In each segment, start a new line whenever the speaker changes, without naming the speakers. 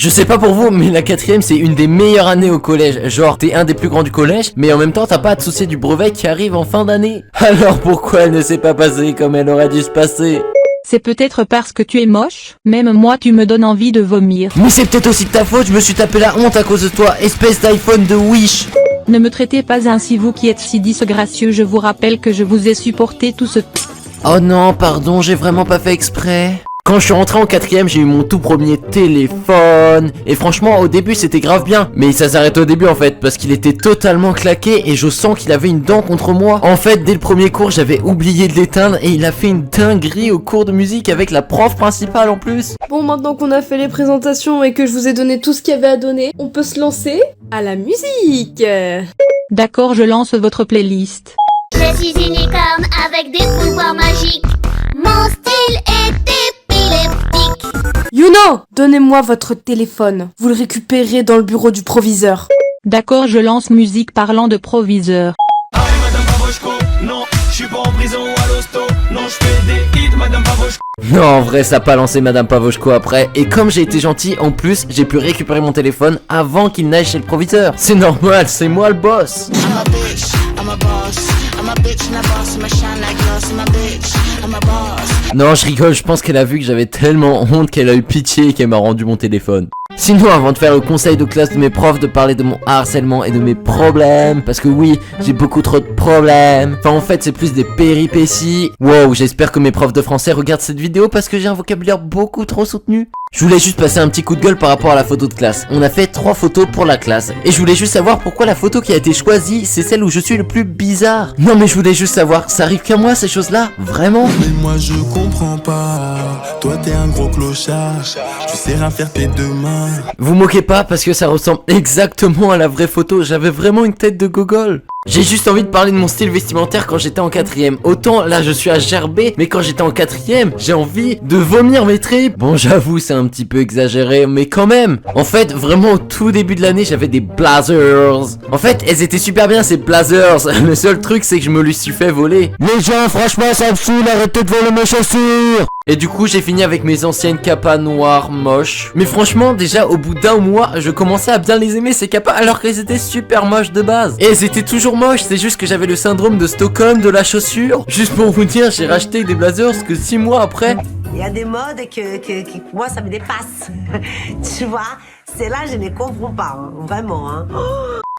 Je sais pas pour vous, mais la 4ème c'est une des meilleures années au collège. Genre t'es un des plus grands du collège, mais en même temps t'as pas à te soucier du brevet qui arrive en fin d'année. Alors pourquoi elle ne s'est pas passée comme elle aurait dû se passer?
C'est peut-être parce que tu es moche, même moi tu me donnes envie de vomir.
Mais c'est peut-être aussi de ta faute, je me suis tapé la honte à cause de toi, espèce d'iPhone de Wish.
Ne me traitez pas ainsi vous qui êtes si disgracieux, je vous rappelle que je vous ai supporté tout ce...
Oh non, pardon, j'ai vraiment pas fait exprès. Quand je suis rentré en 4ème, j'ai eu mon tout premier téléphone. Et franchement, au début, c'était grave bien. Mais ça s'arrête au début en fait, parce qu'il était totalement claqué et je sens qu'il avait une dent contre moi. En fait, dès le premier cours, j'avais oublié de l'éteindre et il a fait une dinguerie au cours de musique avec la prof principale en plus.
Bon, maintenant qu'on a fait les présentations et que je vous ai donné tout ce qu'il y avait à donner, on peut se lancer à la musique.
D'accord, je lance votre playlist.
Je suis une licorne avec des pouvoirs magiques. Mon style est épileptique.
Youno, donnez-moi votre téléphone. Vous le récupérez dans le bureau du proviseur.
D'accord, je lance musique parlant de proviseur.
Allez madame Pavoshko, non, je suis pas en prison à l'hosto. Non, je fais des hits madame Pavoshko.
Non, en vrai, ça a pas lancé Madame Pavoshko après. Et comme j'ai été gentil, en plus, j'ai pu récupérer mon téléphone avant qu'il n'aille chez le proviseur. C'est normal, c'est moi le boss.
I'm a bitch, I'm a boss. I'm a bitch and a boss, I'm a shine like glass. I'm a bitch, I'm a boss.
Non, je rigole, je pense qu'elle a vu que j'avais tellement honte qu'elle a eu pitié et qu'elle m'a rendu mon téléphone. Sinon, avant de faire le conseil de classe de mes profs, de parler de mon harcèlement et de mes problèmes, parce que oui, j'ai beaucoup trop de problèmes. Enfin, en fait, c'est plus des péripéties. Wow, j'espère que mes profs de français regardent cette vidéo parce que j'ai un vocabulaire beaucoup trop soutenu. Je voulais juste passer un petit coup de gueule par rapport à la photo de classe. On a fait 3 photos pour la classe. Et je voulais juste savoir pourquoi la photo qui a été choisie, c'est celle où je suis le plus bizarre. Non mais je voulais juste savoir, ça arrive qu'à moi ces choses-là? Vraiment?
Mais moi je comprends pas. Toi t'es un gros clochard. Tu sais rien faire tes deux mains.
Vous moquez pas parce que ça ressemble exactement à la vraie photo. J'avais vraiment une tête de gogol. J'ai juste envie de parler de mon style vestimentaire quand j'étais en 4ème. Autant là je suis à gerber, mais quand j'étais en 4ème, j'ai envie de vomir mes tripes. Bon j'avoue c'est un petit peu exagéré, mais quand même. En fait vraiment au tout début de l'année j'avais des blazers. En fait elles étaient super bien ces blazers. Le seul truc c'est que je me les suis fait voler. Les gens franchement ça me saoule, arrêtez de voler mes chaussures. Et du coup j'ai fini avec mes anciennes capas noires moches. Mais franchement déjà au bout d'un mois je commençais à bien les aimer ces capas alors qu'elles étaient super moches de base. Et elles étaient toujours moches, c'est juste que j'avais le syndrome de Stockholm de la chaussure. Juste pour vous dire j'ai racheté des blazers que 6 mois après.
Il y a des modes que moi ça me dépasse. Tu vois, c'est là je ne les comprends pas, hein, vraiment. Hein.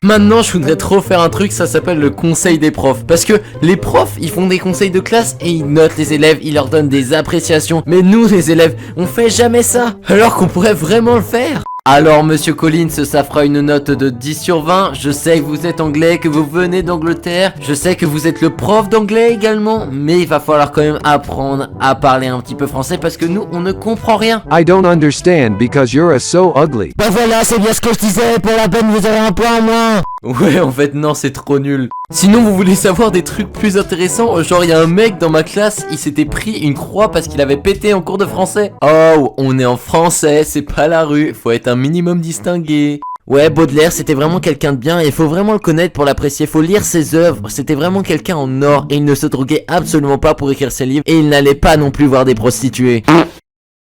Maintenant je voudrais trop faire un truc, ça s'appelle le conseil des profs. Parce que les profs ils font des conseils de classe et ils notent les élèves, ils leur donnent des appréciations. Mais nous les élèves, on fait jamais ça. Alors qu'on pourrait vraiment le faire. Alors monsieur Collins, ça fera une note de 10 sur 20. Je sais que vous êtes anglais, que vous venez d'Angleterre. Je sais que vous êtes le prof d'anglais également. Mais il va falloir quand même apprendre à parler un petit peu français parce que nous on ne comprend rien.
I don't understand because you're so ugly.
Bah voilà, c'est bien ce que je disais, pour la peine vous avez un point en moins. Ouais, en fait non, c'est trop nul. Sinon vous voulez savoir des trucs plus intéressants? Genre il y a un mec dans ma classe, il s'était pris une croix parce qu'il avait pété en cours de français. Oh, on est en français, c'est pas la rue, faut être un minimum distingué. Ouais, Baudelaire, c'était vraiment quelqu'un de bien et il faut vraiment le connaître pour l'apprécier, faut lire ses œuvres. C'était vraiment quelqu'un en or et il ne se droguait absolument pas pour écrire ses livres et il n'allait pas non plus voir des prostituées.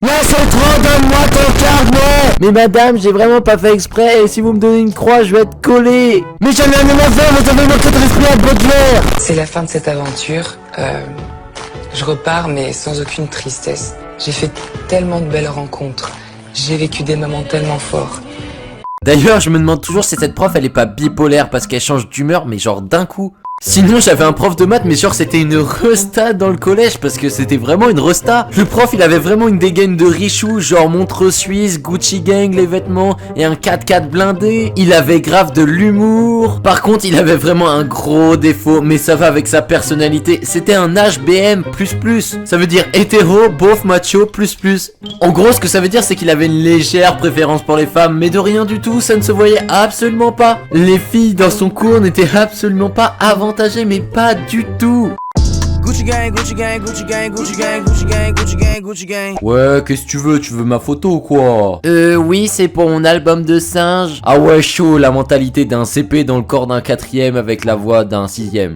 Là c'est trop, donne-moi ton carnet. Mais madame, j'ai vraiment pas fait exprès et si vous me donnez une croix, je vais être collé. Mais j'en ai rien à faire, vous avez manqué de respect à Baudelaire.
C'est la fin de cette aventure. Je repars mais sans aucune tristesse. J'ai fait tellement de belles rencontres. J'ai vécu des moments tellement forts.
D'ailleurs, je me demande toujours si cette prof elle est pas bipolaire parce qu'elle change d'humeur mais genre d'un coup. Sinon j'avais un prof de maths mais genre c'était une resta dans le collège parce que c'était vraiment une resta. Le prof il avait vraiment une dégaine de richou, genre montre suisse, Gucci gang les vêtements et un 4x4 blindé. Il avait grave de l'humour. Par contre il avait vraiment un gros défaut mais ça va avec sa personnalité. C'était un HBM++. Ça veut dire hétéro, beauf, macho, plus. En gros ce que ça veut dire c'est qu'il avait une légère préférence pour les femmes mais de rien du tout, ça ne se voyait absolument pas. Les filles dans son cours n'étaient absolument pas avantagées mais pas du tout.
Gucci gang, Gucci gang, Gucci gang, Gucci gang, Gucci gang, Gucci gang, Gucci gang.
Ouais, qu'est-ce que tu veux? Tu veux ma photo ou quoi? Oui, c'est pour mon album de singe. Ah ouais, chaud, la mentalité d'un CP dans le corps d'un 4ème avec la voix d'un 6ème.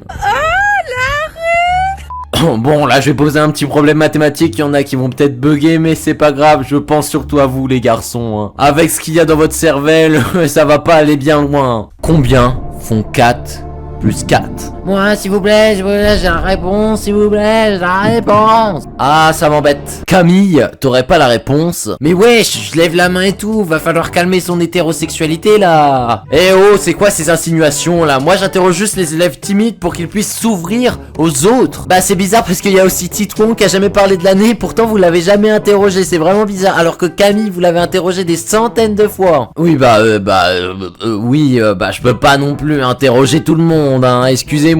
Bon, là, je vais poser un petit problème mathématique. Il y en a qui vont peut-être bugger, mais c'est pas grave. Je pense surtout à vous, les garçons. Hein. Avec ce qu'il y a dans votre cervelle, ça va pas aller bien loin. Combien font 4 plus 4? Moi, s'il vous plaît, j'ai la réponse, s'il vous plaît, j'ai la réponse. Ah, ça m'embête. Camille, t'aurais pas la réponse? Mais wesh, je lève la main et tout, va falloir calmer son hétérosexualité, là. Eh oh, c'est quoi ces insinuations, là? Moi, j'interroge juste les élèves timides pour qu'ils puissent s'ouvrir aux autres. Bah, c'est bizarre parce qu'il y a aussi Titouan qui a jamais parlé de l'année, pourtant vous l'avez jamais interrogé, c'est vraiment bizarre. Alors que Camille, vous l'avez interrogé des centaines de fois. Oui, oui, je peux pas non plus interroger tout le monde, hein, excusez-moi.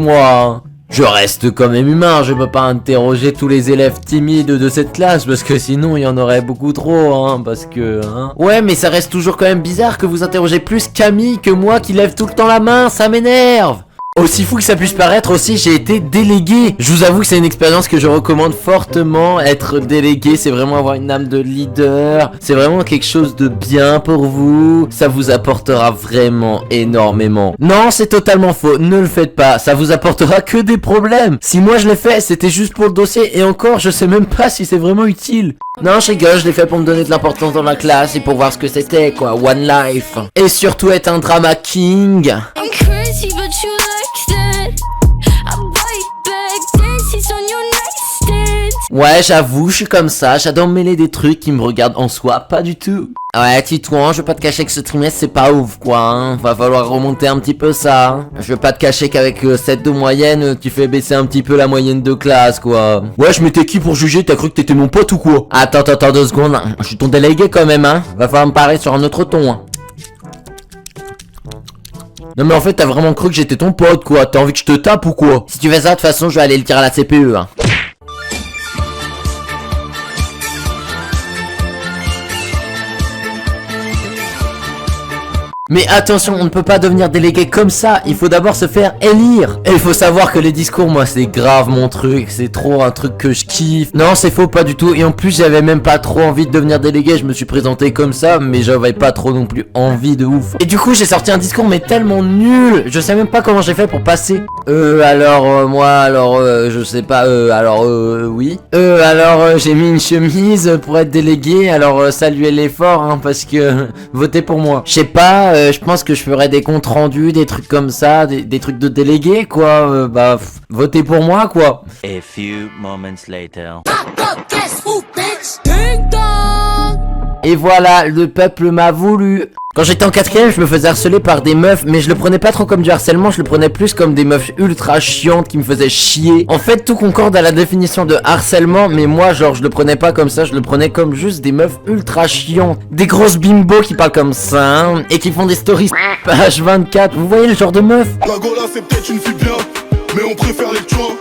Je reste quand même humain, je peux pas interroger tous les élèves timides de cette classe parce que sinon il y en aurait beaucoup trop, hein, parce que, hein. Ouais, mais ça reste toujours quand même bizarre que vous interrogez plus Camille que moi qui lève tout le temps la main, ça m'énerve. Aussi fou que ça puisse paraître aussi, j'ai été délégué. Je vous avoue que c'est une expérience que je recommande fortement. Être délégué, c'est vraiment avoir une âme de leader. C'est vraiment quelque chose de bien pour vous. Ça vous apportera vraiment énormément. Non, c'est totalement faux. Ne le faites pas. Ça vous apportera que des problèmes. Si moi je l'ai fait, c'était juste pour le dossier. Et encore, je sais même pas si c'est vraiment utile. Non, je rigole, je l'ai fait pour me donner de l'importance dans la classe et pour voir ce que c'était, quoi. One life. Et surtout être un drama king. Ouais, j'avoue, je suis comme ça, j'adore mêler des trucs qui me regardent en soi, pas du tout. Ouais, Titouan, je vais pas te cacher que ce trimestre c'est pas ouf, quoi, hein. Va falloir remonter un petit peu ça, hein. Je vais pas te cacher qu'avec 7 de moyenne, tu fais baisser un petit peu la moyenne de classe, quoi. Ouais, je m'étais qui pour juger, t'as cru que t'étais mon pote ou quoi? Attends 2 secondes, je suis ton délégué quand même, hein. Va falloir me parler sur un autre ton, hein. Non mais en fait t'as vraiment cru que j'étais ton pote, quoi. T'as envie que je te tape ou quoi? Si tu fais ça, de toute façon je vais aller le tirer à la CPE, hein. Mais attention, on ne peut pas devenir délégué comme ça, il faut d'abord se faire élire. Et il faut savoir que les discours, moi c'est grave mon truc, c'est trop un truc que je kiffe. Non, c'est faux, pas du tout, et en plus j'avais même pas trop envie de devenir délégué, je me suis présenté comme ça, mais j'avais pas trop non plus envie de ouf. Et du coup j'ai sorti un discours mais tellement nul, je sais même pas comment j'ai fait pour passer. Je sais pas, oui. J'ai mis une chemise pour être délégué, alors saluez l'effort, hein, parce que votez pour moi. Je sais pas, je pense que je ferais des comptes rendus, des trucs comme ça, des trucs de délégué, quoi. Votez pour moi, quoi.
A few moments later.
Et voilà, le peuple m'a voulu. Quand j'étais en 4ème, je me faisais harceler par des meufs, mais je le prenais pas trop comme du harcèlement, je le prenais plus comme des meufs ultra chiantes qui me faisaient chier. En fait, tout concorde à la définition de harcèlement, mais moi, genre, je le prenais pas comme ça, je le prenais comme juste des meufs ultra chiantes. Des grosses bimbos qui parlent comme ça, hein, et qui font des stories H24. Vous voyez le genre de meuf?
La Gola, c'est peut-être une fille bien, mais on préfère les tchouins.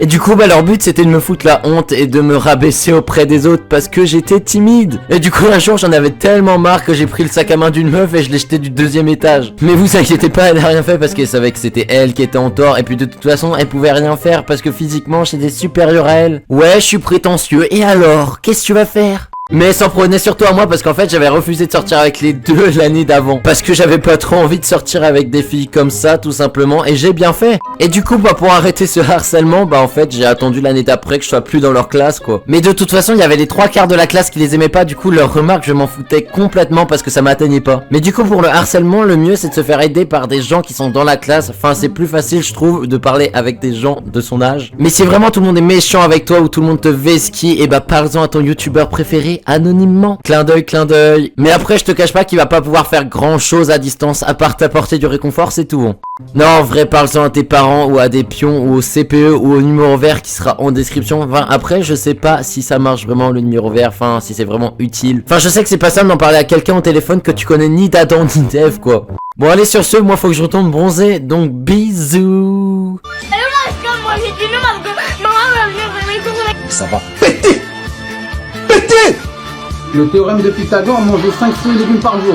Et du coup, leur but c'était de me foutre la honte et de me rabaisser auprès des autres parce que j'étais timide. Et du coup, un jour, j'en avais tellement marre que j'ai pris le sac à main d'une meuf et je l'ai jeté du 2e étage. Mais vous inquiétez pas, elle a rien fait parce qu'elle savait que c'était elle qui était en tort. Et puis de toute façon, elle pouvait rien faire parce que physiquement, j'étais supérieur à elle. Ouais, je suis prétentieux. Et alors, qu'est-ce que tu vas faire? Mais elle s'en prenait surtout à moi parce qu'en fait j'avais refusé de sortir avec les deux l'année d'avant. Parce que j'avais pas trop envie de sortir avec des filles comme ça tout simplement, et j'ai bien fait. Et du coup pour arrêter ce harcèlement, en fait j'ai attendu l'année d'après que je sois plus dans leur classe, quoi. Mais de toute façon il y avait les 3/4 de la classe qui les aimaient pas, du coup leurs remarques je m'en foutais complètement parce que ça m'atteignait pas. Mais du coup pour le harcèlement, le mieux c'est de se faire aider par des gens qui sont dans la classe. Enfin c'est plus facile je trouve de parler avec des gens de son âge. Mais si vraiment tout le monde est méchant avec toi ou tout le monde te vesquille, et parle-en à ton youtubeur préféré anonymement. Clin d'œil. Mais après je te cache pas qu'il va pas pouvoir faire grand chose à distance à part t'apporter du réconfort, c'est tout. Non, en vrai, parle-en à tes parents ou à des pions ou au CPE ou au numéro vert qui sera en description. Enfin, après je sais pas si ça marche vraiment le numéro vert, enfin si c'est vraiment utile. Enfin je sais que c'est pas simple d'en parler à quelqu'un au téléphone que tu connais ni d'Adam ni d'Ève, quoi. Bon allez, sur ce, moi faut que je retourne bronzer, donc bisous.
Ça va péter. Le théorème de Pythagore, manger 5 fruits et légumes par jour.